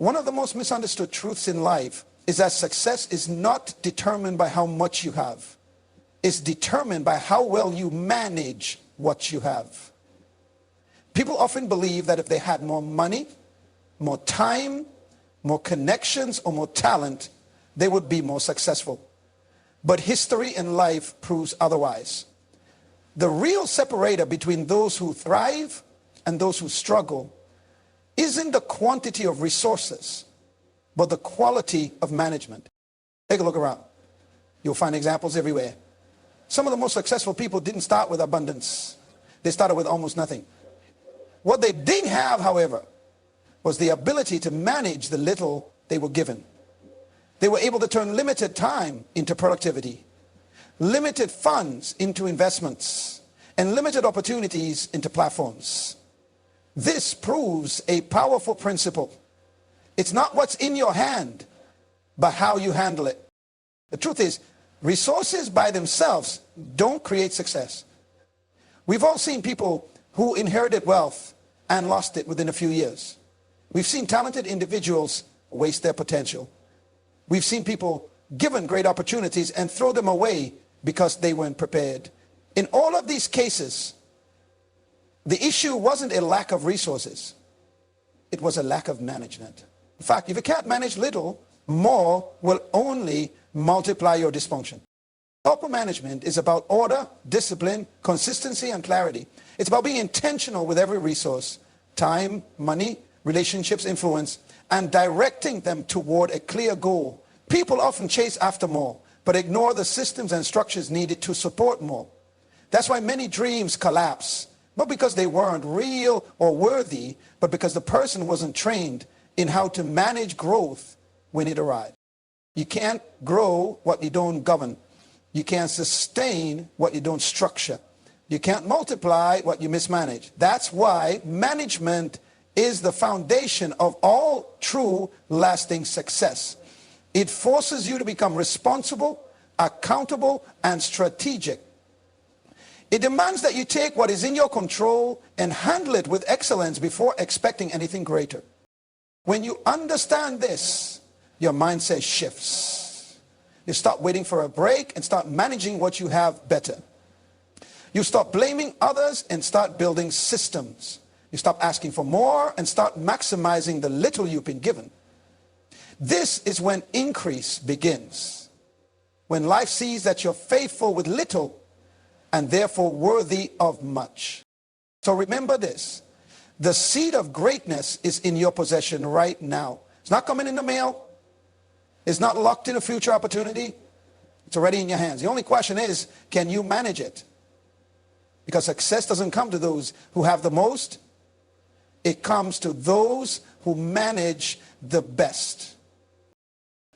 One of the most misunderstood truths in life is that success is not determined by how much you have. It's determined by how well you manage what you have. People often believe that if they had more money, more time, more connections, or more talent, they would be more successful. But history and life proves otherwise. The real separator between those who thrive and those who struggle isn't the quantity of resources, but the quality of management. Take a look around. You'll find examples everywhere. Some of the most successful people didn't start with abundance. They started with almost nothing. What they did have, however, was the ability to manage the little they were given. They were able to turn limited time into productivity, limited funds into investments, and limited opportunities into platforms. This proves a powerful principle. It's not what's in your hand, but how you handle it. The truth is, resources by themselves don't create success. We've all seen people who inherited wealth and lost it within a few years. We've seen talented individuals waste their potential. We've seen people given great opportunities and throw them away because they weren't prepared. In all of these cases, the issue wasn't a lack of resources. It was a lack of management. In fact, if you can't manage little, more will only multiply your dysfunction. Upper management is about order, discipline, consistency, and clarity. It's about being intentional with every resource, time, money, relationships, influence, and directing them toward a clear goal. People often chase after more, but ignore the systems and structures needed to support more. That's why many dreams collapse, not because they weren't real or worthy, but because the person wasn't trained in how to manage growth when it arrived. You can't grow what you don't govern. You can't sustain what you don't structure. You can't multiply what you mismanage. That's why management is the foundation of all true lasting success. It forces you to become responsible, accountable, and strategic. It demands that you take what is in your control and handle it with excellence before expecting anything greater. When you understand this, your mindset shifts. You stop waiting for a break and start managing what you have better. You stop blaming others and start building systems. You stop asking for more and start maximizing the little you've been given. This is when increase begins. When life sees that you're faithful with little and therefore worthy of much. So remember this. The seed of greatness is in your possession right now. It's not coming in the mail. It's not locked in a future opportunity. It's already in your hands. The only question is, can you manage it? Because success doesn't come to those who have the most. It comes to those who manage the best.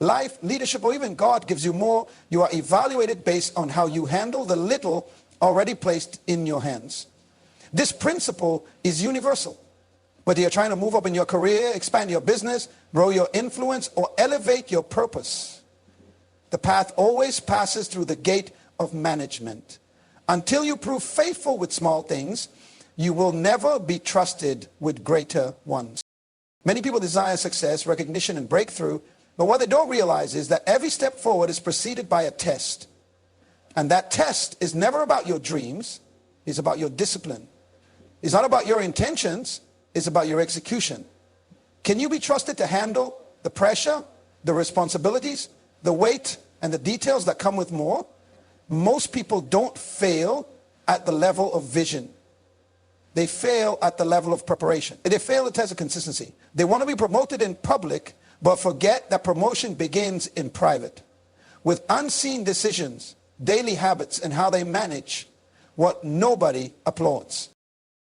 Life, leadership, or even God gives you more. You are evaluated based on how you handle the little already placed in your hands. This principle is universal. Whether you're trying to move up in your career, expand your business, grow your influence, or elevate your purpose, the path always passes through the gate of management. Until you prove faithful with small things, you will never be trusted with greater ones. Many people desire success, recognition, and breakthrough, but what they don't realize is that every step forward is preceded by a test. And that test is never about your dreams, it's about your discipline. It's not about your intentions, it's about your execution. Can you be trusted to handle the pressure, the responsibilities, the weight, and the details that come with more? Most people don't fail at the level of vision. They fail at the level of preparation. They fail the test of consistency. They want to be promoted in public, but forget that promotion begins in private. With unseen decisions, daily habits, and how they manage what nobody applauds.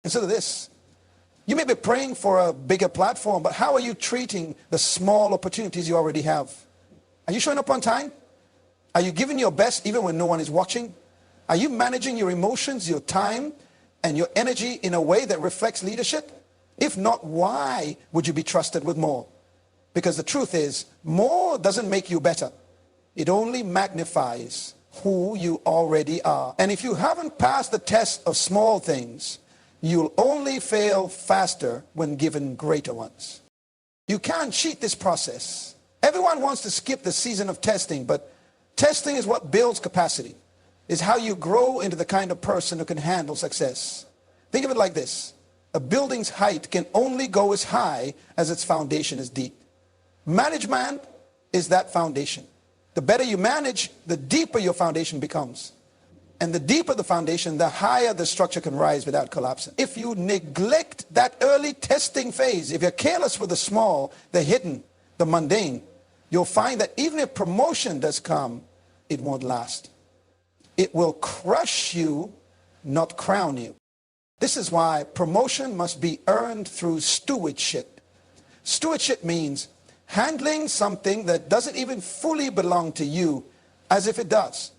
Consider this. You may be praying for a bigger platform, but how are you treating the small opportunities you already have? Are you showing up on time? Are you giving your best even when no one is watching? Are you managing your emotions, your time, and your energy in a way that reflects leadership? If not, why would you be trusted with more? Because the truth is, more doesn't make you better. It only magnifies who you already are. And if you haven't passed the test of small things, you'll only fail faster when given greater ones. You can't cheat this process. Everyone wants to skip the season of testing, but testing is what builds capacity. It's how you grow into the kind of person who can handle success. Think of it like this. A building's height can only go as high as its foundation is deep. Management is that foundation. The better you manage, the deeper your foundation becomes. And the deeper the foundation, the higher the structure can rise without collapsing. If you neglect that early testing phase, if you're careless with the small, the hidden, the mundane, you'll find that even if promotion does come, it won't last. It will crush you, not crown you. This is why promotion must be earned through stewardship. Stewardship means handling something that doesn't even fully belong to you as if it does.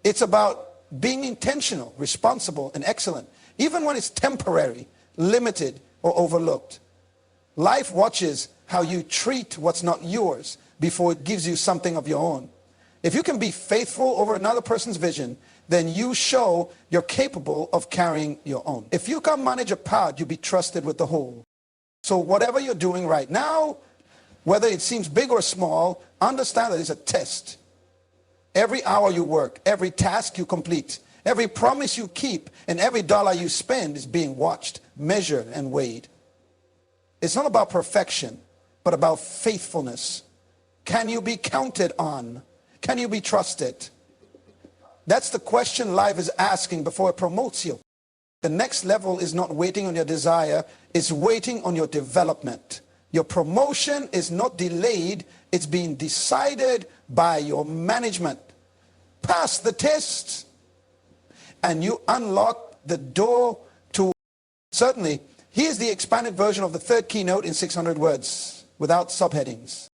It's about being intentional, responsible, and excellent, even when it's temporary, limited, or overlooked. Life watches how you treat what's not yours before it gives you something of your own. If you can be faithful over another person's vision, then you show you're capable of carrying your own. If you can manage a part, you'll be trusted with the whole. So whatever you're doing right now, whether it seems big or small, understand that it's a test. Every hour you work, every task you complete, every promise you keep, and every dollar you spend is being watched, measured, and weighed. It's not about perfection, but about faithfulness. Can you be counted on? Can you be trusted? That's the question life is asking before it promotes you. The next level is not waiting on your desire, it's waiting on your development. Your promotion is not delayed, it's being decided by your management. Pass the test and you unlock the door to, certainly, here's the expanded version of the third keynote in 600 words without subheadings.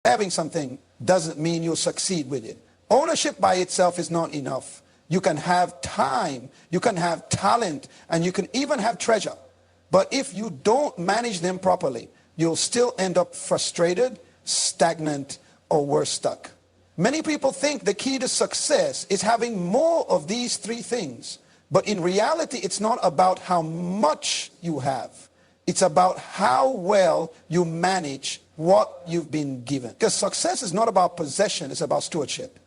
Having something doesn't mean you'll succeed with it. Ownership by itself is not enough. You can have time, you can have talent, and you can even have treasure. But if you don't manage them properly, you'll still end up frustrated, stagnant, or worse, stuck. Many people think the key to success is having more of these three things. But in reality, it's not about how much you have. It's about how well you manage what you've been given. Because success is not about possession, it's about stewardship.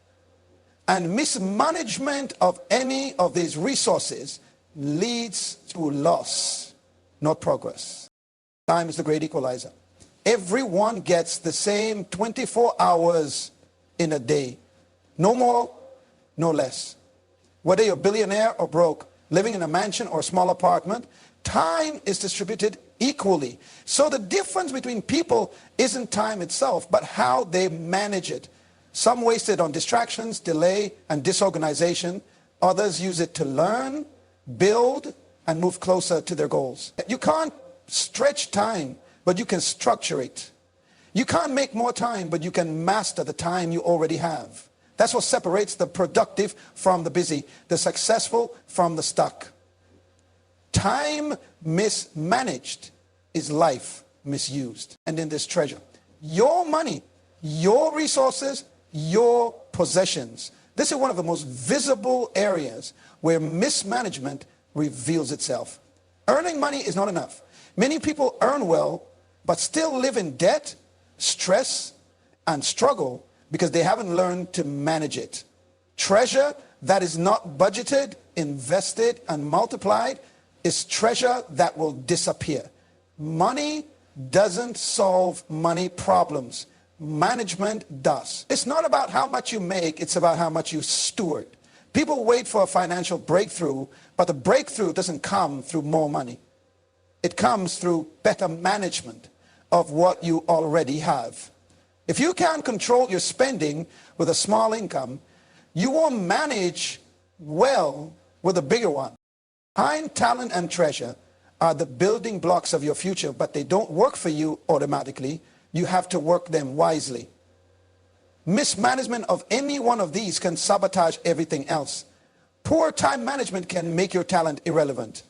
And mismanagement of any of these resources leads to loss, not progress. Time is the great equalizer. Everyone gets the same 24 hours in a day. No more, no less. Whether you're a billionaire or broke, living in a mansion or a small apartment, time is distributed equally. So the difference between people isn't time itself, but how they manage it. Some waste it on distractions, delay, and disorganization. Others use it to learn, build, and move closer to their goals. You can't stretch time, but you can structure it. You can't make more time, but you can master the time you already have. That's what separates the productive from the busy, the successful from the stuck. Time mismanaged is life misused. And in this treasure, your money, your resources, your possessions. This is one of the most visible areas where mismanagement reveals itself. Earning money is not enough. Many people earn well, but still live in debt, stress, and struggle because they haven't learned to manage it. Treasure that is not budgeted, invested, and multiplied is treasure that will disappear. Money doesn't solve money problems. Management does. It's not about how much you make, it's about how much you steward. People wait for a financial breakthrough, but the breakthrough doesn't come through more money. It comes through better management of what you already have. If you can't control your spending with a small income, you won't manage well with a bigger one. Time, talent, and treasure are the building blocks of your future, but they don't work for you automatically. You have to work them wisely. Mismanagement of any one of these can sabotage everything else. Poor time management can make your talent irrelevant.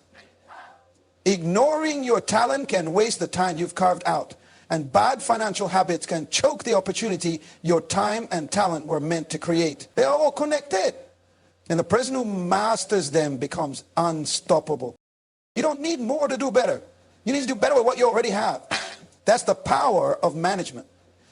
Ignoring your talent can waste the time you've carved out. And bad financial habits can choke the opportunity your time and talent were meant to create. They are all connected. And the person who masters them becomes unstoppable. You don't need more to do better. You need to do better with what you already have. That's the power of management.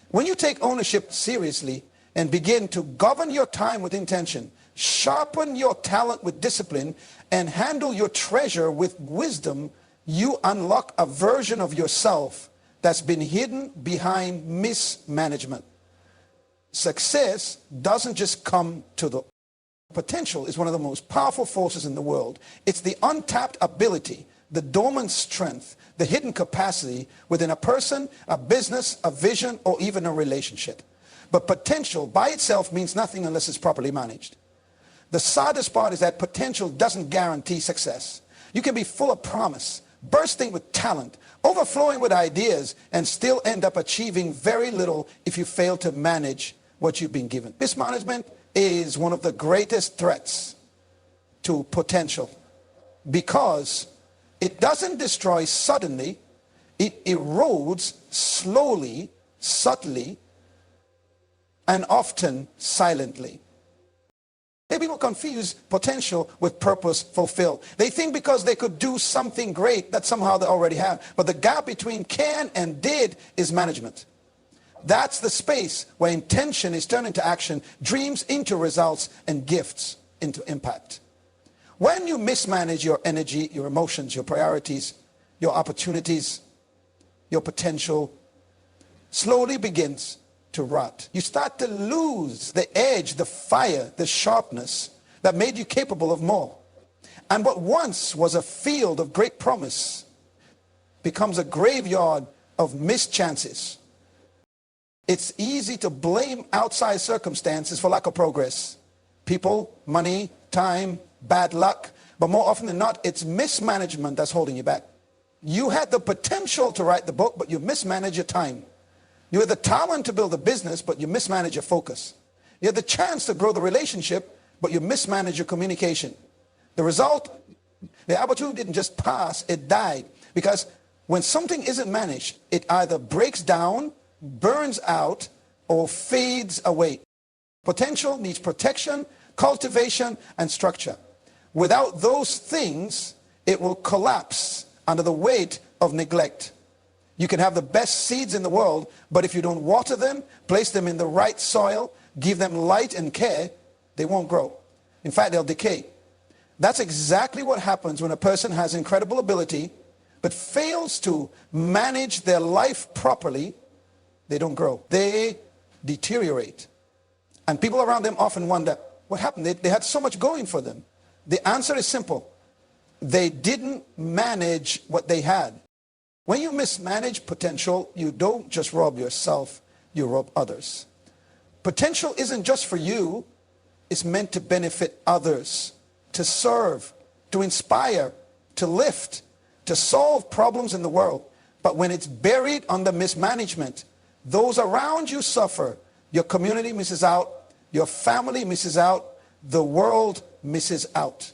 When you take ownership seriously and begin to govern your time with intention, sharpen your talent with discipline, and handle your treasure with wisdom, you unlock a version of yourself that's been hidden behind mismanagement. Success doesn't just come to the potential is one of the most powerful forces in the world. It's the untapped ability, the dormant strength, the hidden capacity within a person, a business, a vision, or even a relationship. But potential by itself means nothing unless it's properly managed. The saddest part is that potential doesn't guarantee success. You can be full of promise, bursting with talent, overflowing with ideas, and still end up achieving very little if you fail to manage what you've been given. Mismanagement is one of the greatest threats to potential because it doesn't destroy suddenly, it erodes slowly, subtly, and often silently. People confuse potential with purpose fulfilled. They think because they could do something great that somehow they already have. But the gap between can and did is management. That's the space where intention is turned into action, dreams into results, and gifts into impact. When you mismanage your energy, your emotions, your priorities, your opportunities, your potential slowly begins to rot. You start to lose the edge, the fire, the sharpness that made you capable of more. And what once was a field of great promise becomes a graveyard of missed chances. It's easy to blame outside circumstances for lack of progress. People, money, time, bad luck. But more often than not, it's mismanagement that's holding you back. You had the potential to write the book, but you mismanaged your time. You had the talent to build a business, but you mismanaged your focus. You had the chance to grow the relationship, but you mismanaged your communication. The result, the opportunity didn't just pass, it died. Because when something isn't managed, it either breaks down, burns out, or fades away. Potential needs protection, cultivation, and structure. Without those things, it will collapse under the weight of neglect. You can have the best seeds in the world, but if you don't water them, place them in the right soil, give them light and care, they won't grow. In fact, they'll decay. That's exactly what happens when a person has incredible ability, but fails to manage their life properly. They don't grow. They deteriorate. And people around them often wonder, what happened? They had so much going for them. The answer is simple. They didn't manage what they had. When you mismanage potential, you don't just rob yourself, you rob others. Potential isn't just for you. It's meant to benefit others, to serve, to inspire, to lift, to solve problems in the world. But when it's buried under mismanagement, those around you suffer. Your community misses out. Your family misses out. The world misses out.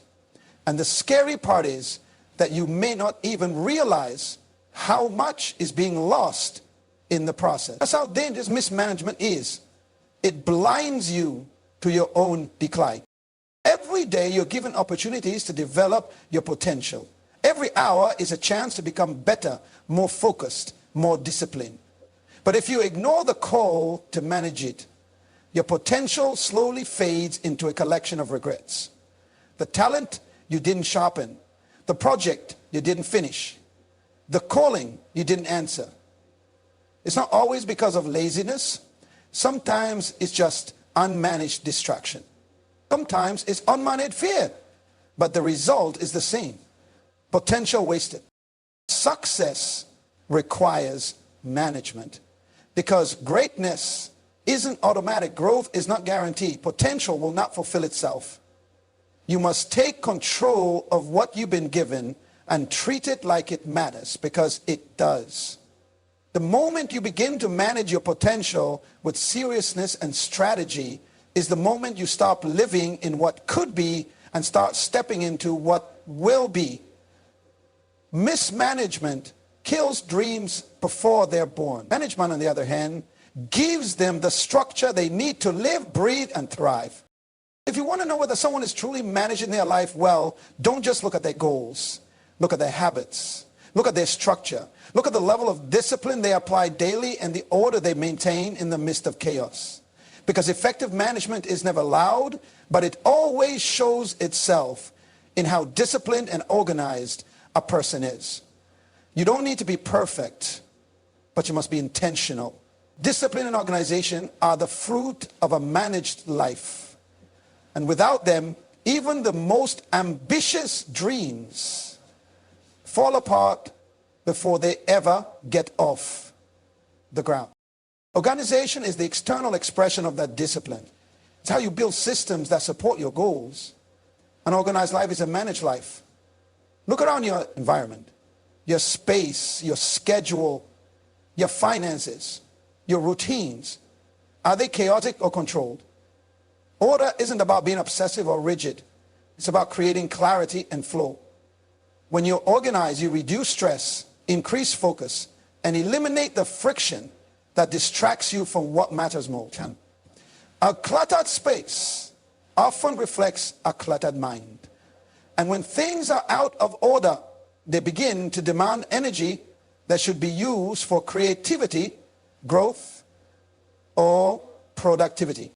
And the scary part is that you may not even realize how much is being lost in the process. That's how dangerous mismanagement is. It blinds you to your own decline. Every day you're given opportunities to develop your potential. Every hour is a chance to become better, more focused, more disciplined. But if you ignore the call to manage it, your potential slowly fades into a collection of regrets. The talent you didn't sharpen, the project you didn't finish, the calling you didn't answer. It's not always because of laziness. Sometimes it's just unmanaged distraction. Sometimes it's unmanaged fear. But the result is the same. Potential wasted. Success requires management. Because greatness isn't automatic. Growth is not guaranteed. Potential will not fulfill itself. You must take control of what you've been given and treat it like it matters, because it does. The moment you begin to manage your potential with seriousness and strategy is the moment you stop living in what could be and start stepping into what will be. Mismanagement kills dreams before they're born. Management, on the other hand, gives them the structure they need to live, breathe, and thrive. If you want to know whether someone is truly managing their life well, don't just look at their goals. Look at their habits. Look at their structure. Look at the level of discipline they apply daily and the order they maintain in the midst of chaos. Because effective management is never loud, but it always shows itself in how disciplined and organized a person is. You don't need to be perfect, but you must be intentional. Discipline and organization are the fruit of a managed life. And without them, even the most ambitious dreams fall apart before they ever get off the ground. Organization is the external expression of that discipline. It's how you build systems that support your goals. An organized life is a managed life. Look around your environment, your space, your schedule, your finances, your routines. Are they chaotic or controlled? Order isn't about being obsessive or rigid. It's about creating clarity and flow. When you're organized, you reduce stress, increase focus, and eliminate the friction that distracts you from what matters most. A cluttered space often reflects a cluttered mind. And when things are out of order, they begin to demand energy that should be used for creativity, growth, or productivity.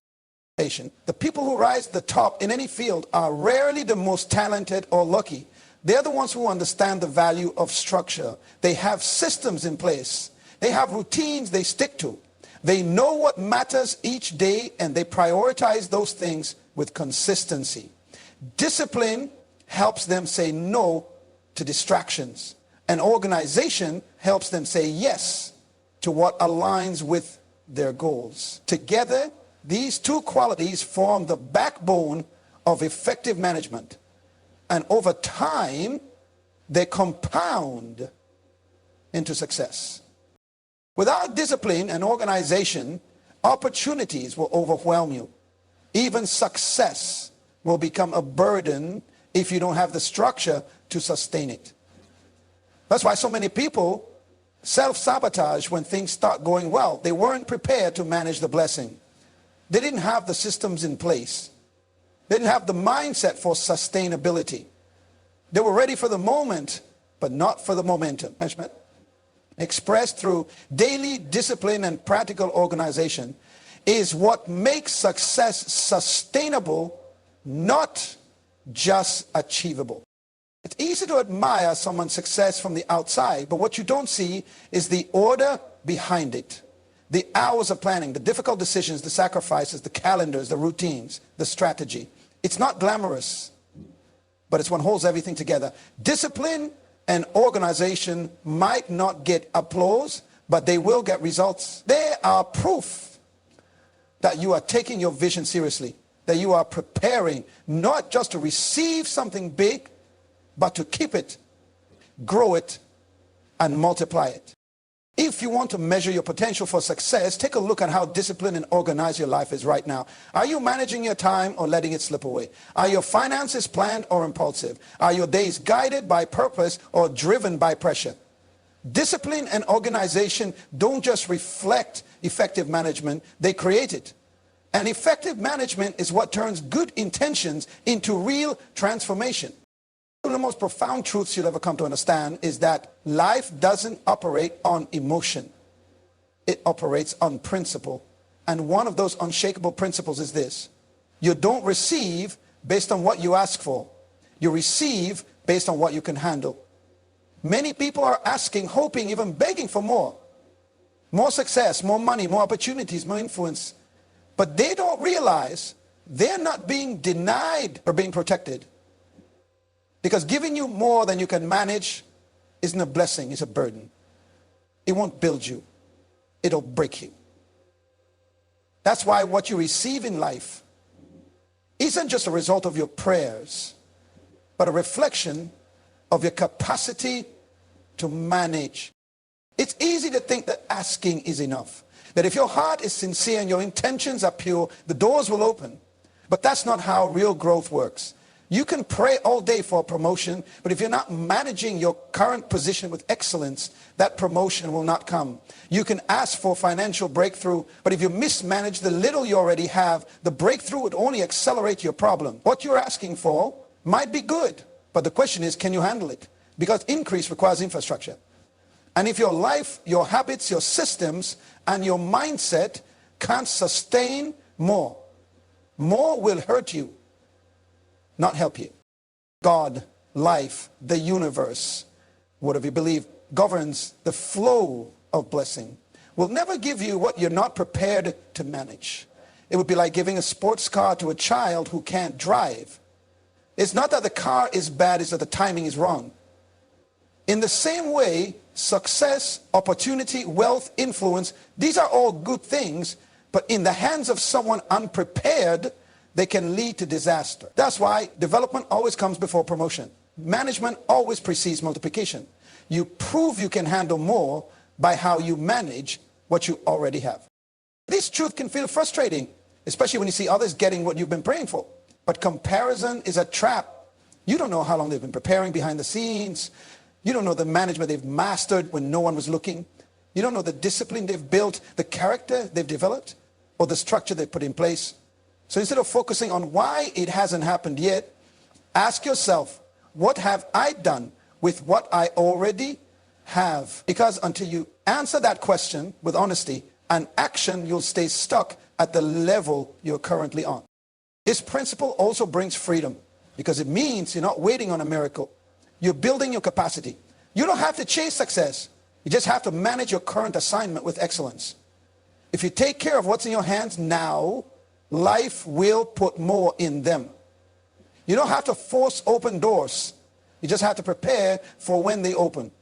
The people who rise to the top in any field are rarely the most talented or lucky. They're the ones who understand the value of structure. They have systems in place. They have routines they stick to. They know what matters each day, and they prioritize those things with consistency. Discipline helps them say no to distractions. And organization helps them say yes to what aligns with their goals. Together, these two qualities form the backbone of effective management. And over time, they compound into success. Without discipline and organization, opportunities will overwhelm you. Even success will become a burden if you don't have the structure to sustain it. That's why so many people self-sabotage when things start going well. They weren't prepared to manage the blessing. They didn't have the systems in place. They didn't have the mindset for sustainability. They were ready for the moment, but not for the momentum. Management, expressed through daily discipline and practical organization, is what makes success sustainable, not just achievable. It's easy to admire someone's success from the outside, but what you don't see is the order behind it. The hours of planning, the difficult decisions, the sacrifices, the calendars, the routines, the strategy. It's not glamorous, but it's what holds everything together. Discipline and organization might not get applause, but they will get results. They are proof that you are taking your vision seriously, that you are preparing not just to receive something big, but to keep it, grow it, and multiply it. If you want to measure your potential for success, take a look at how disciplined and organized your life is right now. Are you managing your time or letting it slip away? Are your finances planned or impulsive? Are your days guided by purpose or driven by pressure? Discipline and organization don't just reflect effective management, they create it. And effective management is what turns good intentions into real transformation. One of the most profound truths you'll ever come to understand is that life doesn't operate on emotion. It operates on principle. And one of those unshakable principles is this: you don't receive based on what you ask for. You receive based on what you can handle. Many people are asking, hoping, even begging for more. More success, more money, more opportunities, more influence. But they don't realize they're not being denied or being protected. Because giving you more than you can manage isn't a blessing, it's a burden. It won't build you. It'll break you. That's why what you receive in life isn't just a result of your prayers, but a reflection of your capacity to manage. It's easy to think that asking is enough. That if your heart is sincere and your intentions are pure, the doors will open. But that's not how real growth works. You can pray all day for a promotion, but if you're not managing your current position with excellence, that promotion will not come. You can ask for financial breakthrough, but if you mismanage the little you already have, the breakthrough would only accelerate your problem. What you're asking for might be good, but the question is, can you handle it? because increase requires infrastructure. And if your life, your habits, your systems, and your mindset can't sustain more, more will hurt you, not help you. God, life, the universe, whatever you believe, governs the flow of blessing. Will never give you what you're not prepared to manage. It would be like giving a sports car to a child who can't drive. It's not that the car is bad, it's that the timing is wrong. In the same way, success, opportunity, wealth, influence, these are all good things, but in the hands of someone unprepared, they can lead to disaster. That's why development always comes before promotion. Management always precedes multiplication. You prove you can handle more by how you manage what you already have. This truth can feel frustrating, especially when you see others getting what you've been praying for. But comparison is a trap. You don't know how long they've been preparing behind the scenes. You don't know the management they've mastered when no one was looking. You don't know the discipline they've built, the character they've developed, or the structure they've put in place. So instead of focusing on why it hasn't happened yet, ask yourself, what have I done with what I already have? Because until you answer that question with honesty and action, you'll stay stuck at the level you're currently on. This principle also brings freedom because it means you're not waiting on a miracle. You're building your capacity. You don't have to chase success. You just have to manage your current assignment with excellence. If you take care of what's in your hands now, life will put more in them. You don't have to force open doors. You just have to prepare for when they open.